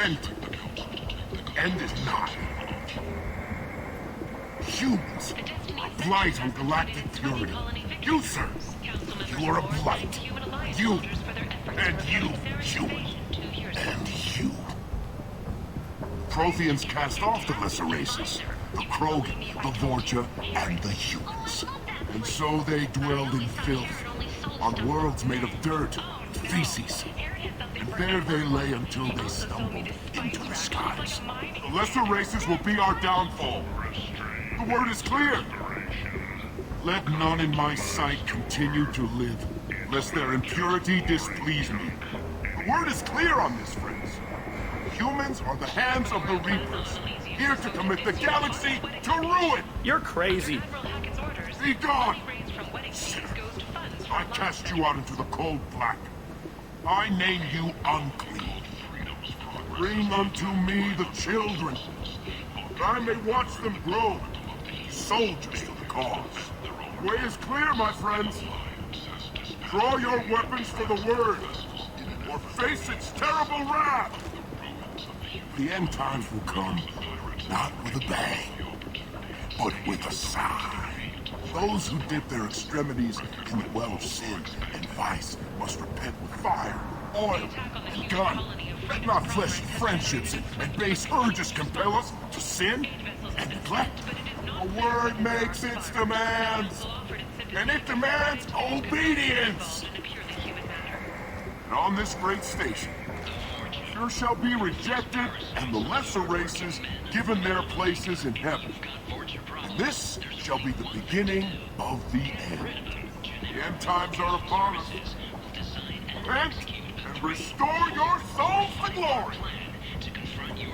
end. End is nigh. Humans are blight on galactic purity. You, sir, you are a blight. You, and you, human, and you. Protheans cast off the lesser races, the Krogan, the Vorcha, and the humans. And so they dwelled in filth, on worlds made of dirt, feces. And there they lay until they stumbled into the skies. The lesser races will be our downfall. The word is clear. Let none in my sight continue to live, lest their impurity displease me. The word is clear on this, friends. Humans are the hands of the Reapers, here to commit the galaxy to ruin! You're crazy. Be gone! Sinner. I cast you out into the cold black. I name you unclean. Bring unto me the children, that I may watch them grow, soldiers to the cause. The way is clear, my friends. Draw your weapons for the word, or face its terrible wrath. The end times will come, not with a bang, but with a sigh. Those who dip their extremities in the well of sin and vice must repent with fire, oil, and gun. Let not fleshy friendships and base urges compel us to sin and neglect. A word makes its demands, and it demands obedience. And on this great station, there shall be rejected and the lesser races given their places in heaven. And this shall be the beginning of the end. The end times are upon us. Repent and restore your souls to glory.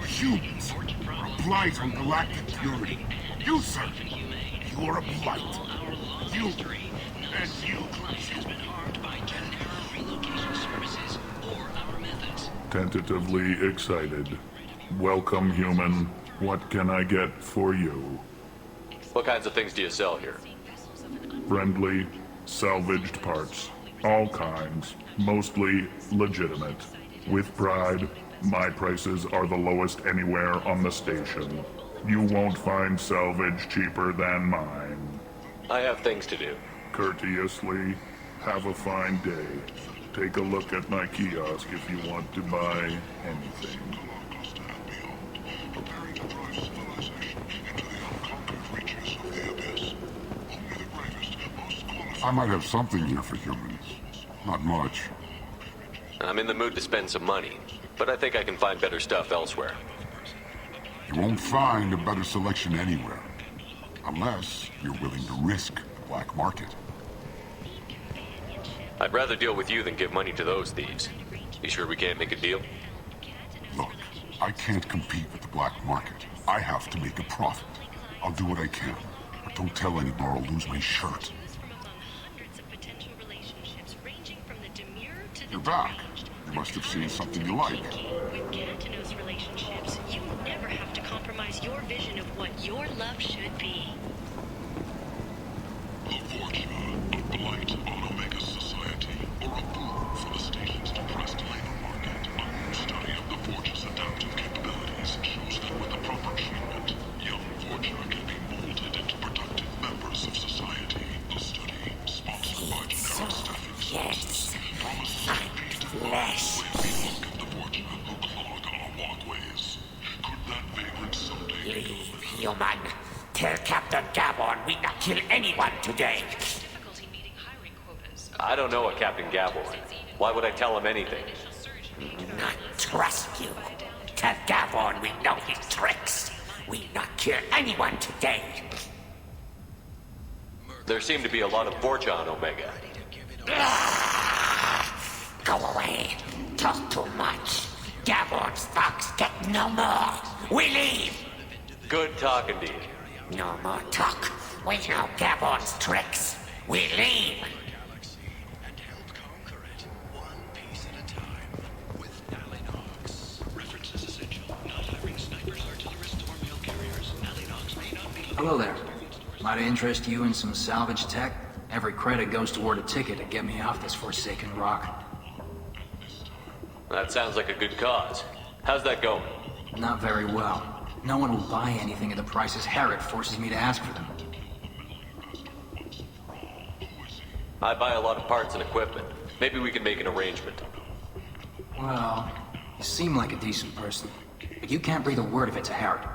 Humans are a blight on galactic purity. You, sir, you are a blight. You and you. Tentatively excited. Welcome, human. What can I get for you? What kinds of things do you sell here? Friendly, salvaged parts. All kinds. Mostly legitimate. With pride, my prices are the lowest anywhere on the station. You won't find salvage cheaper than mine. I have things to do. Courteously, have a fine day. Take a look at my kiosk if you want to buy anything. I might have something here for humans. Not much. I'm in the mood to spend some money, but I think I can find better stuff elsewhere. You won't find a better selection anywhere. Unless you're willing to risk the black market. I'd rather deal with you than give money to those thieves. You sure we can't make a deal? Look, I can't compete with the black market. I have to make a profit. I'll do what I can, but don't tell anyone or I'll lose my shirt. You're back. You must have seen something you like. With Cantino's relationships, you never have to compromise your vision of what your love should be. A fortune, a blight on Omega's society, or a boon for the station's depressed labor market. A new study of the Forge's adaptive capabilities shows that with the proper treatment, young Forger can be molded into productive members of society. A study sponsored by generic staffing services promises to repeat flesh. the look of the Forger who clog our walkways. Could that vagrant someday Leave, human. Tell Captain Gabon we not kill anyone today. I don't know a Captain Gaborn. Why would I tell him anything? Not trust you. Tell Gabon we know his tricks. We not kill anyone today. There seem to be a lot of Vorcha on Omega. Go away. Talk too much. Gabon's fox get no more. We leave. Good talking to you. No more talk. We know Gabon's tricks. We leave. Hello there. Might interest you in some salvage tech? Every credit goes toward a ticket to get me off this forsaken rock. That sounds like a good cause. How's that going? Not very well. No one will buy anything at the prices Herod forces me to ask for them. I buy a lot of parts and equipment. Maybe we can make an arrangement. Well, you seem like a decent person, but you can't breathe a word of it to Herod.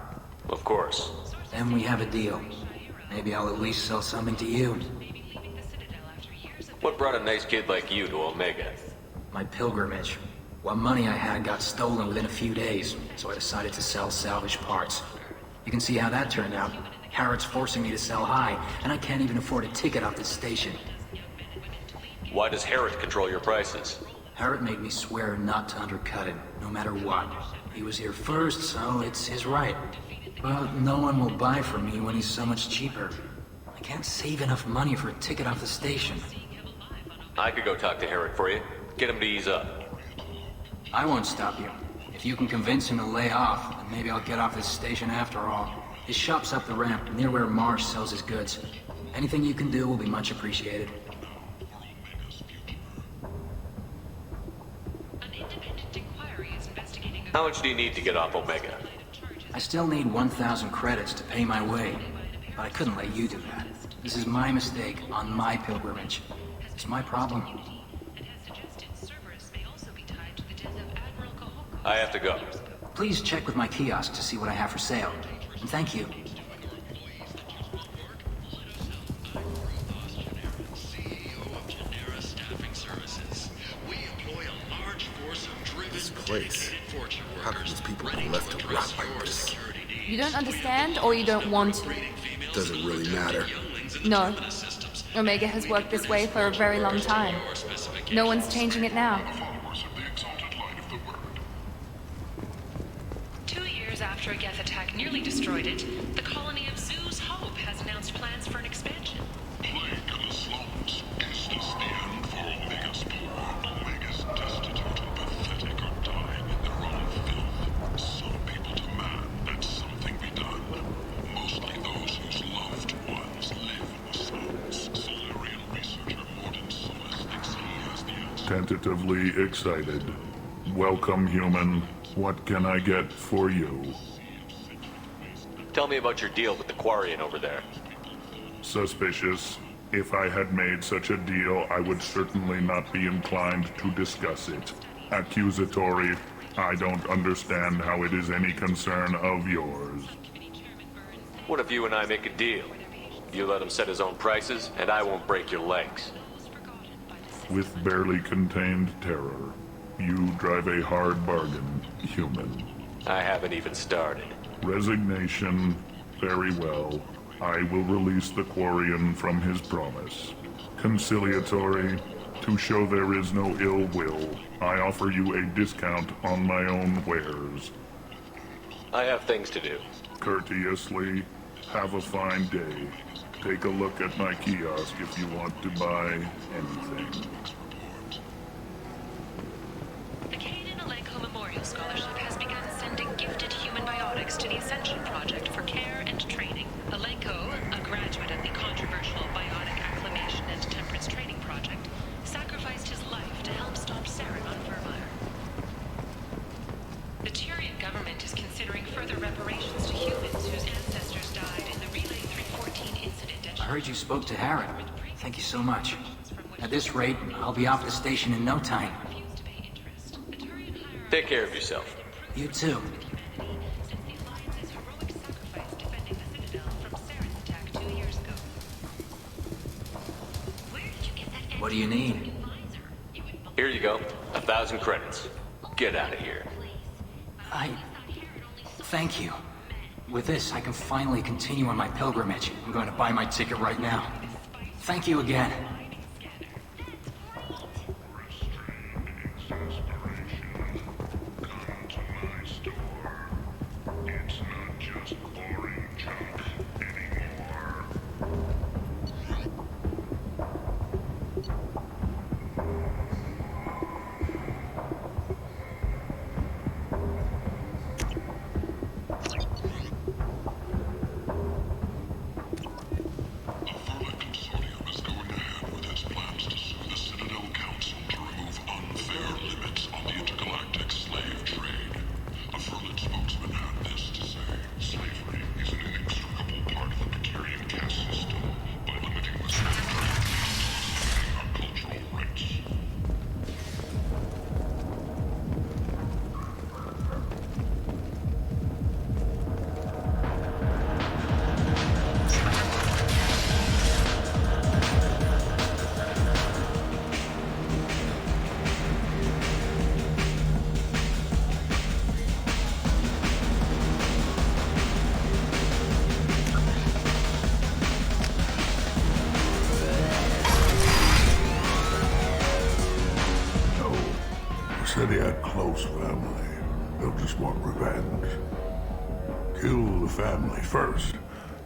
Of course. Then we have a deal. Maybe I'll at least sell something to you. What brought a nice kid like you to Omega? My pilgrimage. What money I had got stolen within a few days, so I decided to sell salvaged parts. You can see how that turned out. Herod's forcing me to sell high, and I can't even afford a ticket off the station. Why does Herod control your prices? Herod made me swear not to undercut him, no matter what. He was here first, so it's his right. But no one will buy from me when he's so much cheaper. I can't save enough money for a ticket off the station. I could go talk to Herod for you. Get him to ease up. I won't stop you. If you can convince him to lay off, then maybe I'll get off this station after all. His shop's up the ramp, near where Marsh sells his goods. Anything you can do will be much appreciated. How much do you need to get off Omega? I still need 1,000 credits to pay my way, but I couldn't let you do that. This is my mistake on my pilgrimage. It's my problem. I have to go. Please check with my kiosk to see what I have for sale. And thank you. This place. How could these people be left to rot like this? You don't understand, or you don't want to? Doesn't really matter. No. Omega has worked this way for a very long time. No one's changing it now. 2 years after a Geth attack nearly destroyed it, the colony of Zoo's Hope has announced plans for an expansion. Plague in the slums. Is this the end for Omega's poor? Omega's destitute and pathetic are dying in their own filth. Some people demand that something be done. Mostly those whose loved ones live in the slums. Solarian researcher Morden Summers thinks he has the answer. Tentatively excited. Welcome, human. What can I get for you? Tell me about your deal with the Quarian over there. Suspicious. If I had made such a deal, I would certainly not be inclined to discuss it. Accusatory. I don't understand how it is any concern of yours. What if you and I make a deal? You let him set his own prices, and I won't break your legs. With barely contained terror, you drive a hard bargain, human. I haven't even started. Resignation. Very well. I will release the Quarian from his promise. Conciliatory. To show there is no ill will, I offer you a discount on my own wares. I have things to do. Courteously, have a fine day. Take a look at my kiosk if you want to buy anything. The Kanan Alenko Memorial Scholarship has begun sending gifted human biotics to the Ascension Project for care and training. Alenko, a graduate of the controversial Biotic Acclimation and Temperance Training Project, sacrificed his life to help stop Saren on Vermeer. The Tyrian government is considering further reparations to humans whose ancestors died in the Relay 314 incident. I heard you spoke to Herod. Thank you so much. At this rate, I'll be off the station in no time. Take care of yourself. You too. What do you need? Here you go. 1,000 credits. Get out of here. Thank you. With this, I can finally continue on my pilgrimage. I'm going to buy my ticket right now. Thank you again. said he had close family. They'll just want revenge. Kill the family first.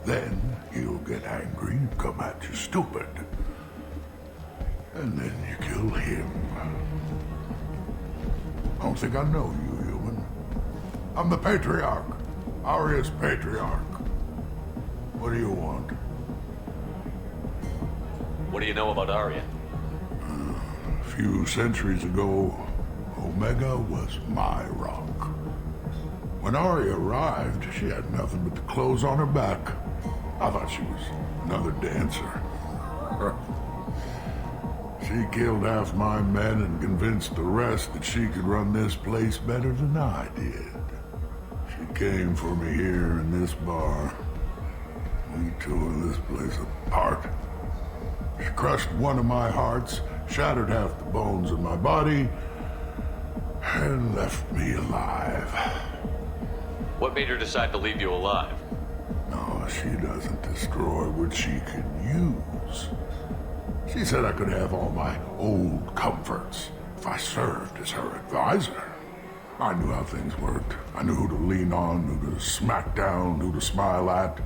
Then he'll get angry and come at you stupid. And then you kill him. I don't think I know you, human. I'm the Patriarch. Aria's Patriarch. What do you want? What do you know about Aria? A few centuries ago, Omega was my rock. When Aria arrived, she had nothing but the clothes on her back. I thought she was another dancer. She killed half my men and convinced the rest that she could run this place better than I did. She came for me here in this bar. We tore this place apart. She crushed one of my hearts, shattered half the bones in my body, and left me alive. What made her decide to leave you alive? No, she doesn't destroy what she can use. She said I could have all my old comforts if I served as her advisor. I knew how things worked. I knew who to lean on, who to smack down, who to smile at.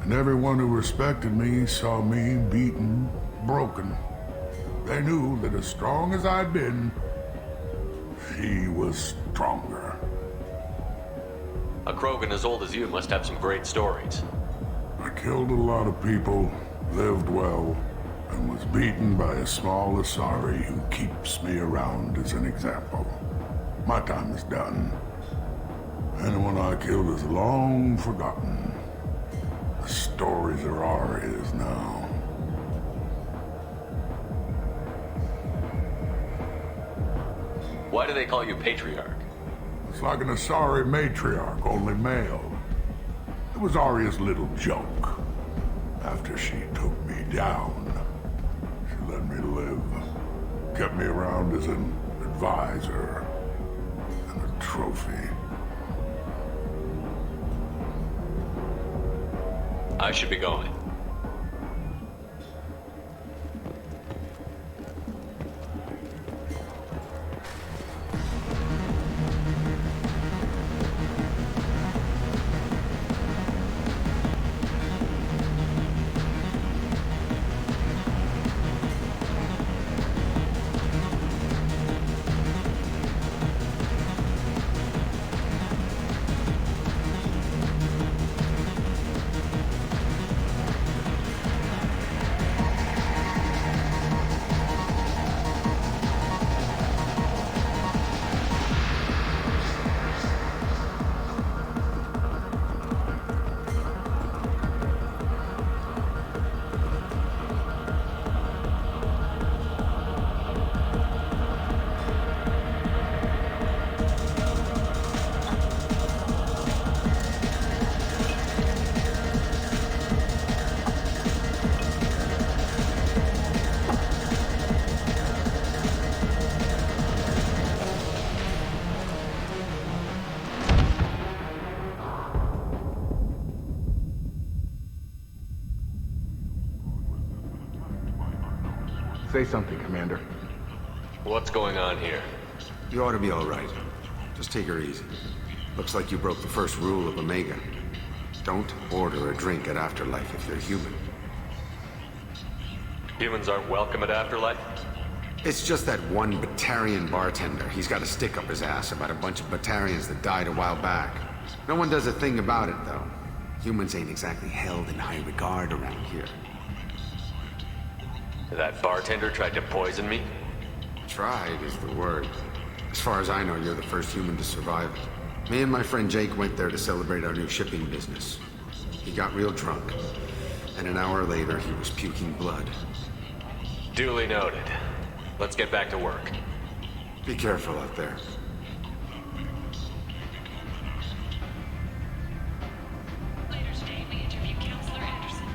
And everyone who respected me saw me beaten, broken. They knew that as strong as I'd been, she was stronger. A Krogan as old as you must have some great stories. I killed a lot of people, lived well, and was beaten by a small Asari who keeps me around as an example. My time is done. Anyone I killed is long forgotten. The stories are Aria's now. Why do they call you Patriarch? It's like an Asari matriarch, only male. It was Aria's little joke. After she took me down, she let me live. Kept me around as an advisor and a trophy. I should be going. Say something, Commander. What's going on here? You ought to be all right. Just take her easy. Looks like you broke the first rule of Omega. Don't order a drink at Afterlife if you're human. Humans aren't welcome at Afterlife? It's just that one Batarian bartender. He's got a stick up his ass about a bunch of Batarians that died a while back. No one does a thing about it, though. Humans ain't exactly held in high regard around here. That bartender tried to poison me? Tried is the word. As far as I know, you're the first human to survive. Me and my friend Jake went there to celebrate our new shipping business. He got real drunk, and an hour later he was puking blood. Duly noted. Let's get back to work. Be careful out there. Later today, we interview Counselor Anderson.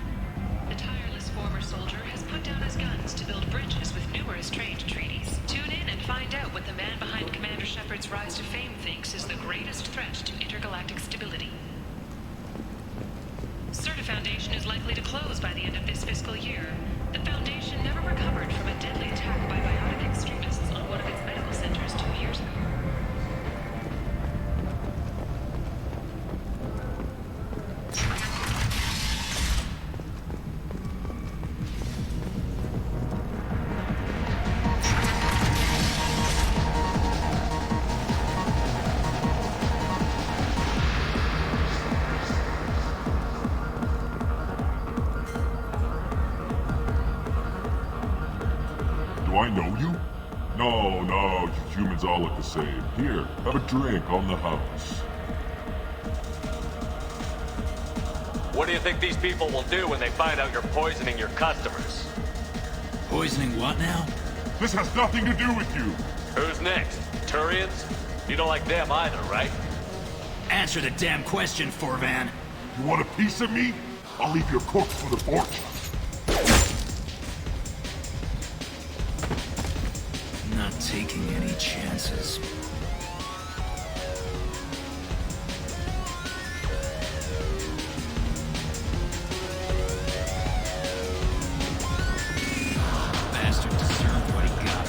The tireless former soldier has put down his guns to build bridges with numerous trade treaties. Tune in and find out what the man behind Commander Shepard's rise to fame thinks is the greatest threat to intergalactic stability. Certa Foundation is likely to close by the end of this fiscal year. The Foundation never recovered from a deadly attack by biotic extremists on one of its medical centers 2 years ago. I know you? No, you humans all look the same. Here, have a drink on the house. What do you think these people will do when they find out you're poisoning your customers? Poisoning what now? This has nothing to do with you. Who's next? Turians? You don't like them either, right? Answer the damn question, Forvan. You want a piece of me? I'll leave your corpse for the fortune. Not taking any chances. Bastard deserved what he got.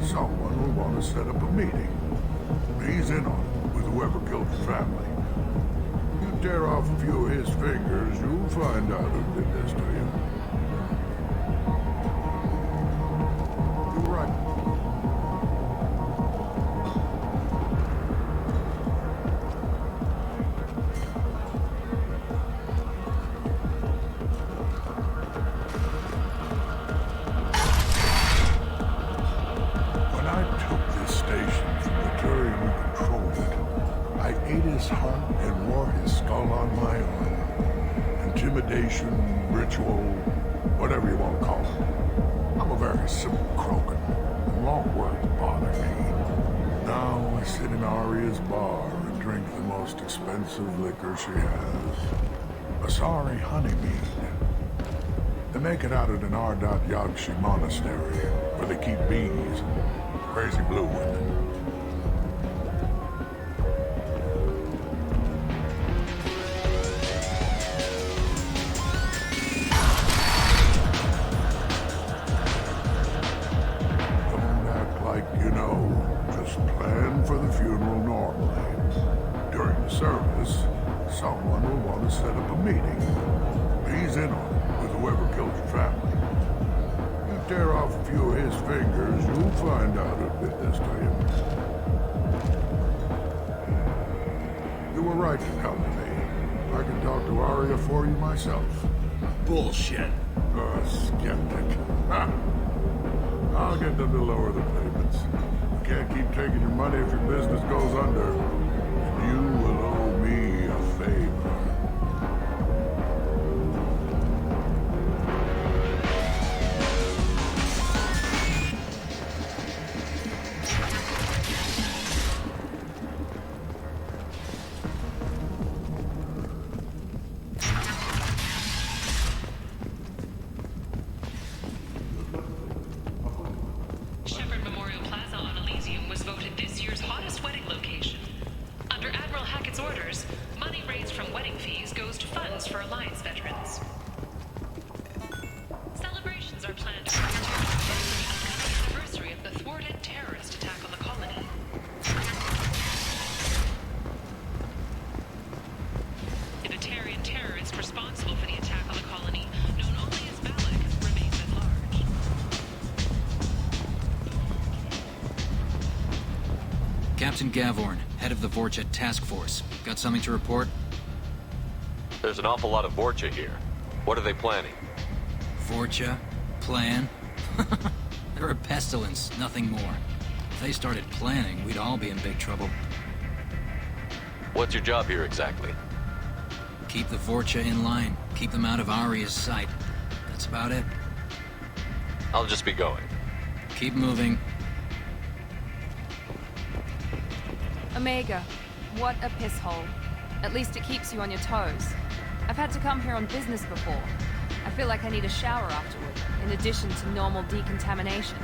Someone will want to set up a meeting. He's in on it with whoever killed your family. You tear off a few of his fingers, you'll find out who did this to you. You're right. His heart and wore his skull on my arm. Intimidation, ritual, whatever you want to call it. I'm a very simple croaker, and long words bother me. Now I sit in Aria's bar and drink the most expensive liquor she has. Asari honeymead. They make it out at an Ardat Yagshi monastery, where they keep bees and crazy blue women. Someone will want to set up a meeting. He's in on it with whoever killed your family. You tear off a few of his fingers, you'll find out who did this to you. You were right to come to me. I can talk to Aria for you myself. Bullshit. Skeptic. Ha! I'll get them to lower the payments. You can't keep taking your money if your business goes under. And you will owe me a favor. Shepard Memorial Plaza on Elysium was voted this year's hottest wedding location. Under Admiral Hackett's orders, money raised from wedding fees goes to funds for Alliance veterans. Celebrations are planned to mark the upcoming anniversary of the thwarted terrorist attack on the colony. The Batarian terrorist responsible for the attack on the colony, known only as Malik, remains at large. Captain Gavorn, head of the Vorchet Task Force. Got something to report? There's an awful lot of Vorcha here. What are they planning? Vorcha? Plan? They're a pestilence, nothing more. If they started planning, we'd all be in big trouble. What's your job here exactly? Keep the Vorcha in line. Keep them out of Aria's sight. That's about it. I'll just be going. Keep moving. Omega, what a piss hole. At least it keeps you on your toes. I've had to come here on business before. I feel like I need a shower afterward, in addition to normal decontamination.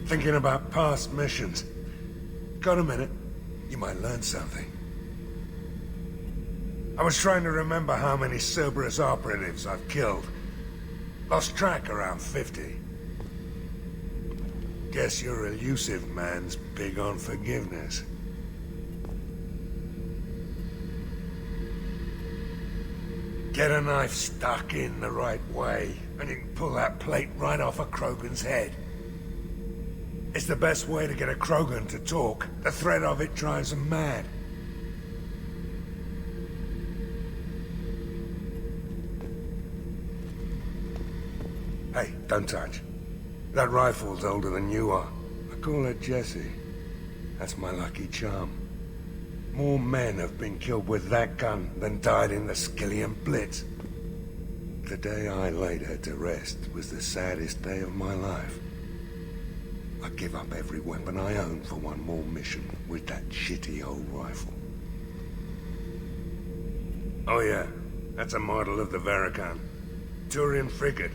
Thinking about past missions. Got a minute? You might learn something. I was trying to remember how many Cerberus operatives I've killed. Lost track around 50. Guess your elusive man's big on forgiveness. Get a knife stuck in the right way, and you can pull that plate right off a Krogan's head. It's the best way to get a Krogan to talk. The threat of it drives them mad. Hey, don't touch. That rifle's older than you are. I call it Jesse. That's my lucky charm. More men have been killed with that gun than died in the Skillian Blitz. The day I laid her to rest was the saddest day of my life. I'd give up every weapon I own for one more mission with that shitty old rifle. Oh yeah, that's a model of the Verican. Turian frigate.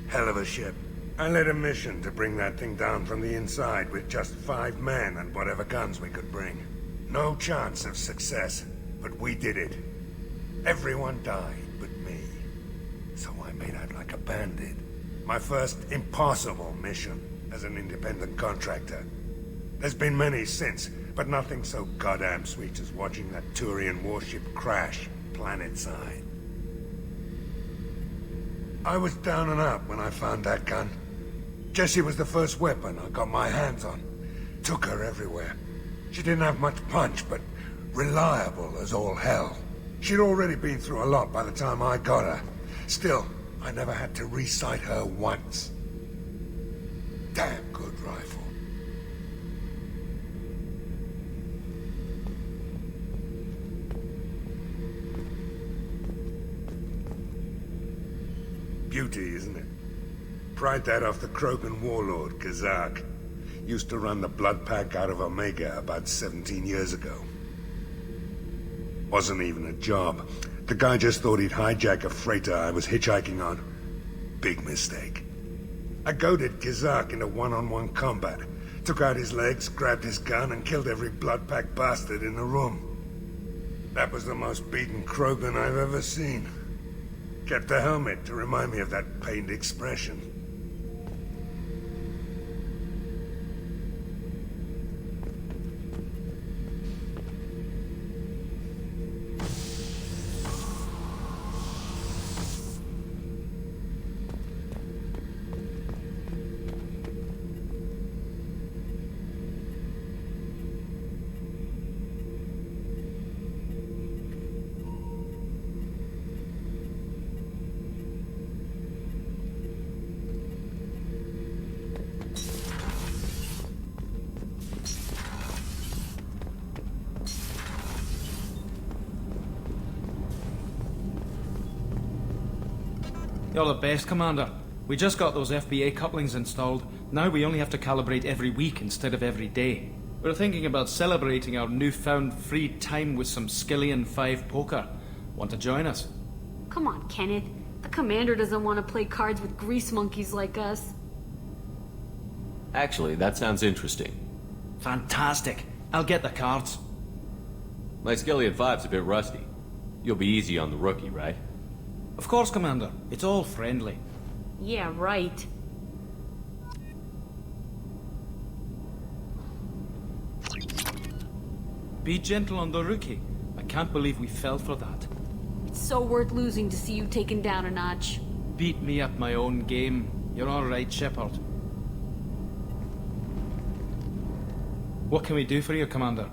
Hell of a ship. I led a mission to bring that thing down from the inside with just 5 men and whatever guns we could bring. No chance of success, but we did it. Everyone died but me. So I made out like a bandit. My first impossible mission as an independent contractor. There's been many since, but nothing so goddamn sweet as watching that Turian warship crash planet-side. I was down and out when I found that gun. Jessie was the first weapon I got my hands on. Took her everywhere. She didn't have much punch, but reliable as all hell. She'd already been through a lot by the time I got her. Still, I never had to re-sight her once. Damn good rifle. Beauty, isn't it? Pried that off the Krogan warlord, Kazak. Used to run the blood pack out of Omega about 17 years ago. Wasn't even a job. The guy just thought he'd hijack a freighter I was hitchhiking on. Big mistake. I goaded Kazak into one-on-one combat. Took out his legs, grabbed his gun, and killed every blood pack bastard in the room. That was the most beaten Krogan I've ever seen. Kept a helmet to remind me of that pained expression. You're the best, Commander. We just got those FBA couplings installed. Now we only have to calibrate every week instead of every day. We're thinking about celebrating our newfound free time with some Skillian 5 poker. Want to join us? Come on, Kenneth. The Commander doesn't want to play cards with grease monkeys like us. Actually, that sounds interesting. Fantastic. I'll get the cards. My Skillian 5's a bit rusty. You'll be easy on the rookie, right? Of course, Commander. It's all friendly. Yeah, right. Be gentle on the rookie. I can't believe we fell for that. It's so worth losing to see you taken down a notch. Beat me at my own game. You're all right, Shepard. What can we do for you, Commander?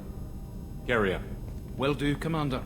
Carry on. Will do, Commander.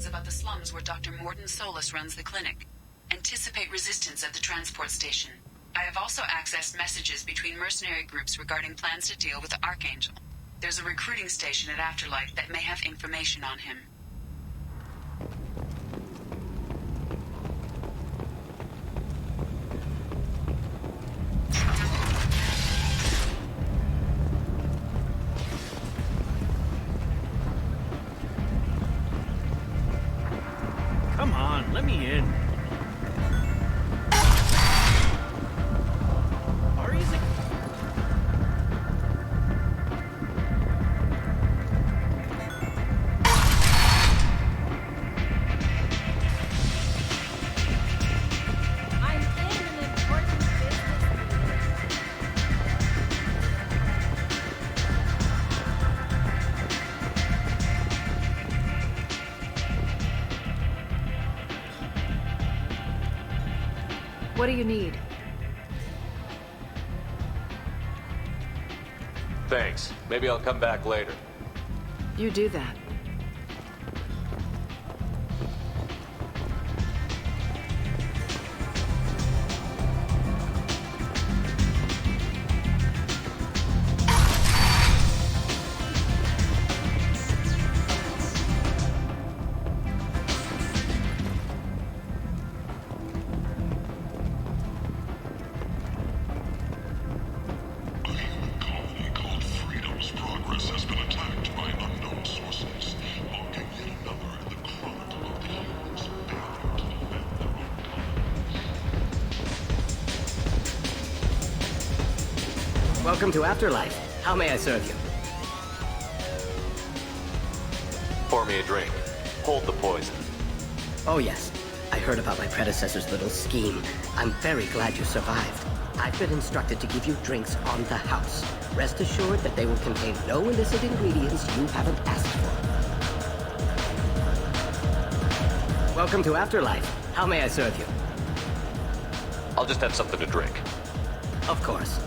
About the slums where Dr. Morden Solus runs the clinic. Anticipate resistance at the transport station. I have also accessed messages between mercenary groups regarding plans to deal with the Archangel. There's a recruiting station at Afterlife that may have information on him. Come on, let me in. What do you need? Thanks. Maybe I'll come back later. You do that. Welcome to Afterlife. How may I serve you? Pour me a drink. Hold the poison. Oh yes, I heard about my predecessor's little scheme. I'm very glad you survived. I've been instructed to give you drinks on the house. Rest assured that they will contain no illicit ingredients you haven't asked for. Welcome to Afterlife. How may I serve you? I'll just have something to drink. Of course.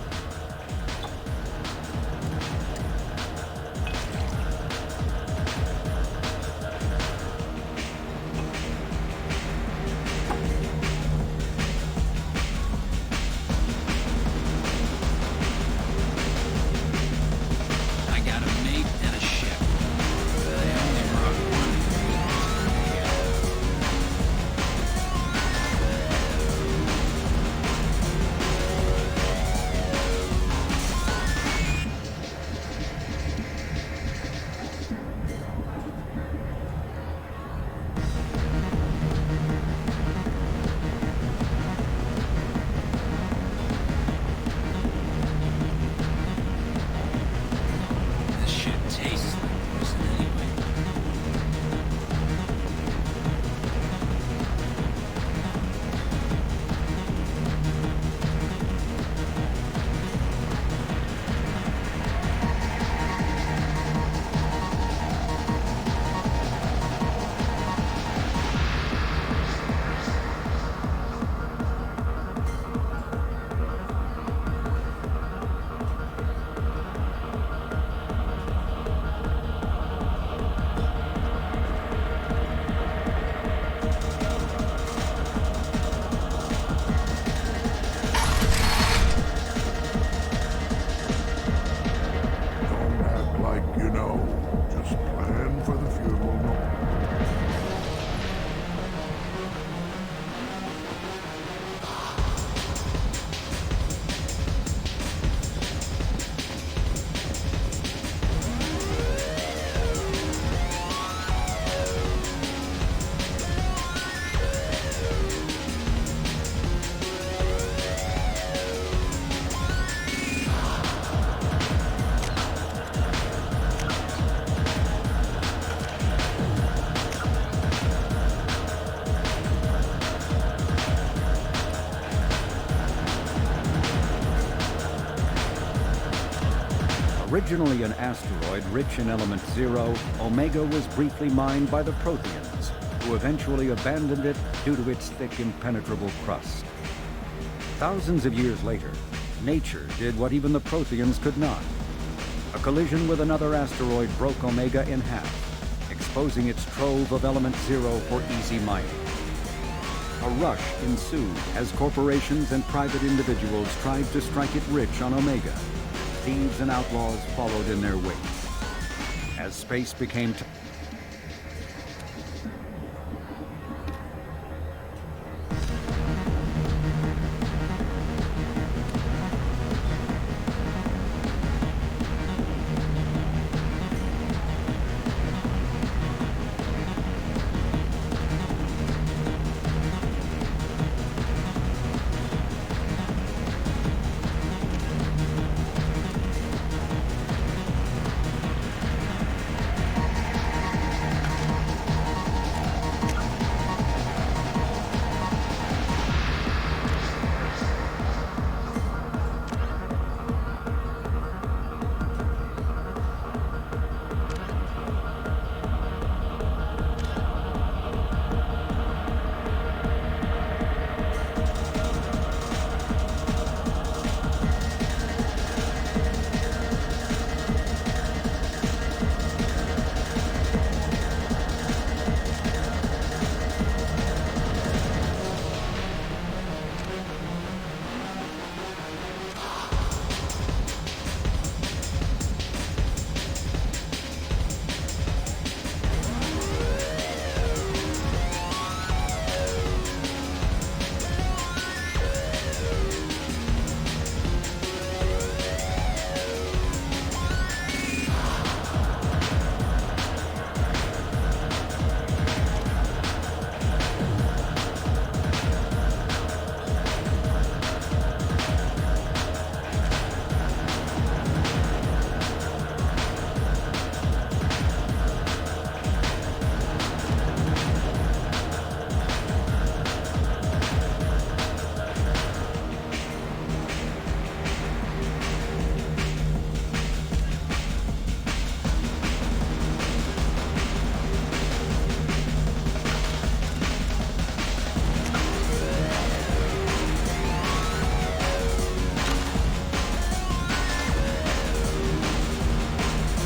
Originally an asteroid rich in element 0, Omega was briefly mined by the Protheans, who eventually abandoned it due to its thick, impenetrable crust. Thousands of years later, nature did what even the Protheans could not. A collision with another asteroid broke Omega in half, exposing its trove of element 0 for easy mining. A rush ensued as corporations and private individuals tried to strike it rich on Omega. Thieves and outlaws followed in their wake. As space became